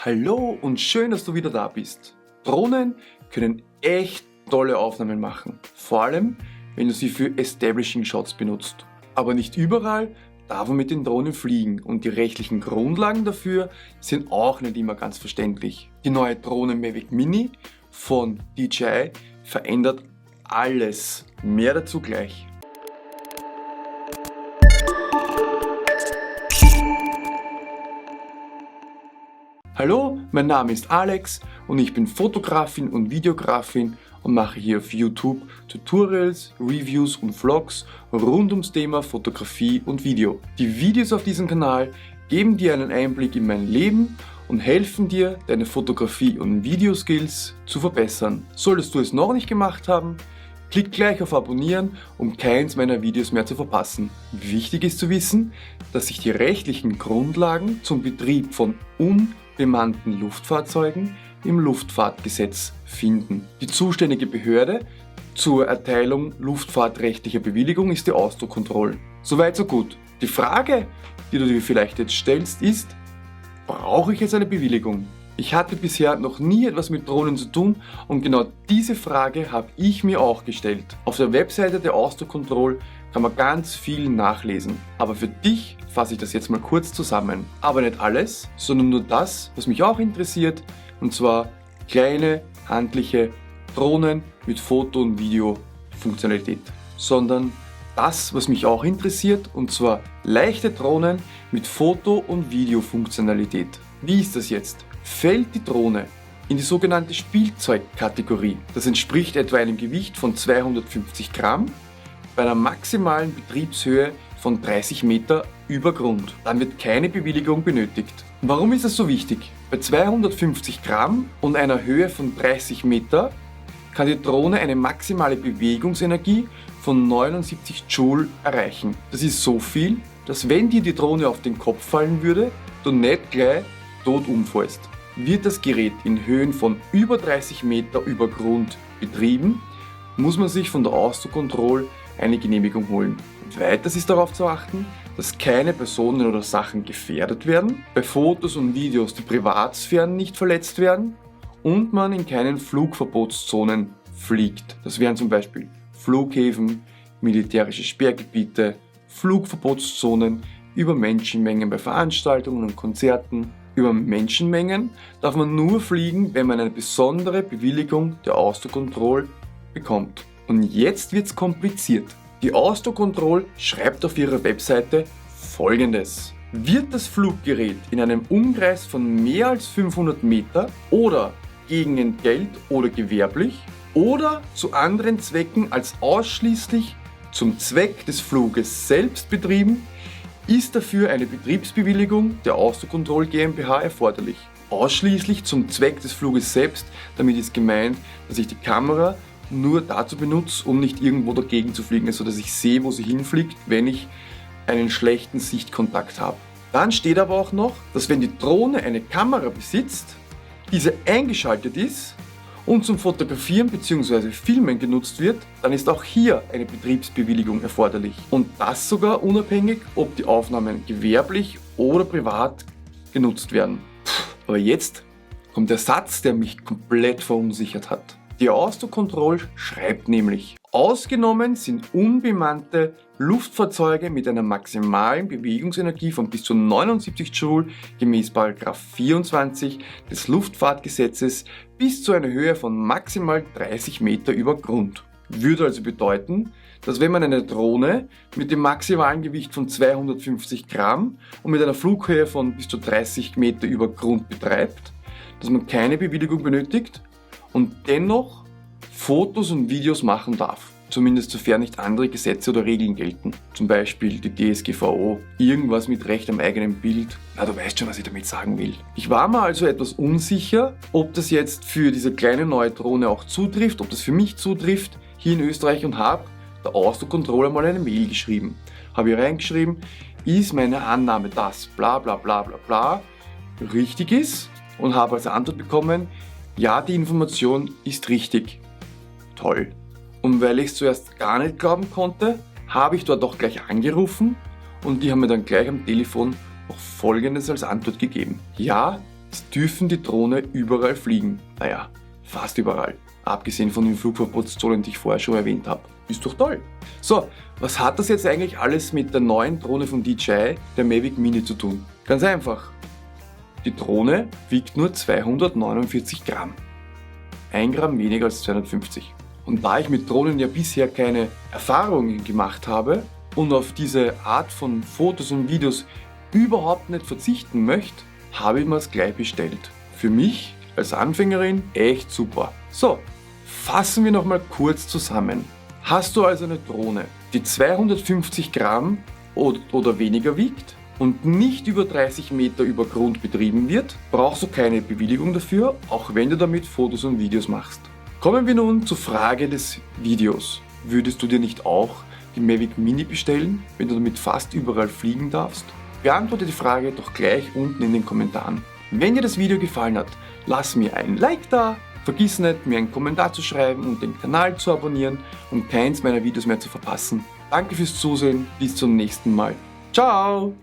Hallo und schön, dass du wieder da bist. Drohnen können echt tolle Aufnahmen machen, vor allem wenn du sie für Establishing Shots benutzt. Aber nicht überall darf man mit den Drohnen fliegen und die rechtlichen Grundlagen dafür sind auch nicht immer ganz verständlich. Die neue Drohne Mavic Mini von DJI verändert alles. Mehr dazu gleich. Hallo, mein Name ist Alex und ich bin Fotografin und Videografin und mache hier auf YouTube Tutorials, Reviews und Vlogs rund ums Thema Fotografie und Video. Die Videos auf diesem Kanal geben dir einen Einblick in mein Leben und helfen dir, deine Fotografie- und Videoskills zu verbessern. Solltest du es noch nicht gemacht haben, klick gleich auf Abonnieren, um keins meiner Videos mehr zu verpassen. Wichtig ist zu wissen, dass sich die rechtlichen Grundlagen zum Betrieb von unbemannten Luftfahrzeugen im Luftfahrtgesetz finden. Die zuständige Behörde zur Erteilung luftfahrtrechtlicher Bewilligung ist die Austrocontrol. Soweit so gut. Die Frage, die du dir vielleicht jetzt stellst, ist: Brauche ich jetzt eine Bewilligung? Ich hatte bisher noch nie etwas mit Drohnen zu tun und genau diese Frage habe ich mir auch gestellt. Auf der Webseite der Austrocontrol kann man ganz viel nachlesen. Aber für dich fasse ich das jetzt mal kurz zusammen. Aber nicht alles, sondern nur das, was mich auch interessiert, und zwar kleine, handliche Drohnen mit Foto- und Videofunktionalität. Sondern das, was mich auch interessiert, und zwar leichte Drohnen mit Foto- und Videofunktionalität. Wie ist das jetzt? Fällt die Drohne in die sogenannte Spielzeugkategorie, das entspricht etwa einem Gewicht von 250 Gramm, bei einer maximalen Betriebshöhe von 30 Meter über Grund, dann wird keine Bewilligung benötigt. Warum ist das so wichtig? Bei 250 Gramm und einer Höhe von 30 Meter kann die Drohne eine maximale Bewegungsenergie von 79 Joule erreichen. Das ist so viel, dass wenn dir die Drohne auf den Kopf fallen würde, du nicht gleich tot umfällst. Wird das Gerät in Höhen von über 30 Meter über Grund betrieben, muss man sich von der Austrocontrol eine Genehmigung holen. Weiters ist darauf zu achten, dass keine Personen oder Sachen gefährdet werden, bei Fotos und Videos die Privatsphären nicht verletzt werden und man in keinen Flugverbotszonen fliegt. Das wären zum Beispiel Flughäfen, militärische Sperrgebiete, Flugverbotszonen, über Menschenmengen bei Veranstaltungen und Konzerten. Über Menschenmengen darf man nur fliegen, wenn man eine besondere Bewilligung der Austrocontrol bekommt. Und jetzt wird's kompliziert. Die Austrocontrol schreibt auf ihrer Webseite Folgendes: Wird das Fluggerät in einem Umkreis von mehr als 500 Meter oder gegen Entgelt oder gewerblich oder zu anderen Zwecken als ausschließlich zum Zweck des Fluges selbst betrieben, ist dafür eine Betriebsbewilligung der Austrocontrol GmbH erforderlich. Ausschließlich zum Zweck des Fluges selbst, damit ist gemeint, dass ich die Kamera nur dazu benutze, um nicht irgendwo dagegen zu fliegen, also dass ich sehe, wo sie hinfliegt, wenn ich einen schlechten Sichtkontakt habe. Dann steht aber auch noch, dass wenn die Drohne eine Kamera besitzt, diese eingeschaltet ist und zum Fotografieren bzw. Filmen genutzt wird, dann ist auch hier eine Betriebsbewilligung erforderlich. Und das sogar unabhängig, ob die Aufnahmen gewerblich oder privat genutzt werden. Aber jetzt kommt der Satz, der mich komplett verunsichert hat. Die Austrocontrol schreibt nämlich: Ausgenommen sind unbemannte Luftfahrzeuge mit einer maximalen Bewegungsenergie von bis zu 79 Joule gemäß § 24 des Luftfahrtgesetzes bis zu einer Höhe von maximal 30 Meter über Grund. Würde also bedeuten, dass wenn man eine Drohne mit dem maximalen Gewicht von 250 Gramm und mit einer Flughöhe von bis zu 30 Meter über Grund betreibt, dass man keine Bewilligung benötigt und dennoch Fotos und Videos machen darf. Zumindest sofern nicht andere Gesetze oder Regeln gelten. Zum Beispiel die DSGVO, irgendwas mit Recht am eigenen Bild. Na, du weißt schon, was ich damit sagen will. Ich war mir also etwas unsicher, ob das jetzt für diese kleine neue Drohne auch zutrifft, ob das für mich zutrifft, hier in Österreich, und habe der Austrocontrol mal eine Mail geschrieben. Habe hier reingeschrieben, ist meine Annahme, dass bla bla bla bla bla richtig ist, und habe als Antwort bekommen, ja, die Information ist richtig. Toll. Und weil ich es zuerst gar nicht glauben konnte, habe ich dort auch gleich angerufen und die haben mir dann gleich am Telefon auch Folgendes als Antwort gegeben. Ja, dürfen die Drohne überall fliegen. Naja, fast überall. Abgesehen von den Flugverbotszonen, die ich vorher schon erwähnt habe. Ist doch toll. So, was hat das jetzt eigentlich alles mit der neuen Drohne von DJI, der Mavic Mini, zu tun? Ganz einfach. Die Drohne wiegt nur 249 Gramm. 1 Gramm weniger als 250. Und da ich mit Drohnen ja bisher keine Erfahrungen gemacht habe und auf diese Art von Fotos und Videos überhaupt nicht verzichten möchte, habe ich mir es gleich bestellt. Für mich als Anfängerin echt super. So, fassen wir nochmal kurz zusammen. Hast du also eine Drohne, die 250 Gramm oder weniger wiegt und nicht über 30 Meter über Grund betrieben wird, brauchst du keine Bewilligung dafür, auch wenn du damit Fotos und Videos machst. Kommen wir nun zur Frage des Videos. Würdest du dir nicht auch die Mavic Mini bestellen, wenn du damit fast überall fliegen darfst? Beantworte die Frage doch gleich unten in den Kommentaren. Wenn dir das Video gefallen hat, lass mir ein Like da, vergiss nicht, mir einen Kommentar zu schreiben und den Kanal zu abonnieren, um keins meiner Videos mehr zu verpassen. Danke fürs Zusehen, bis zum nächsten Mal. Ciao!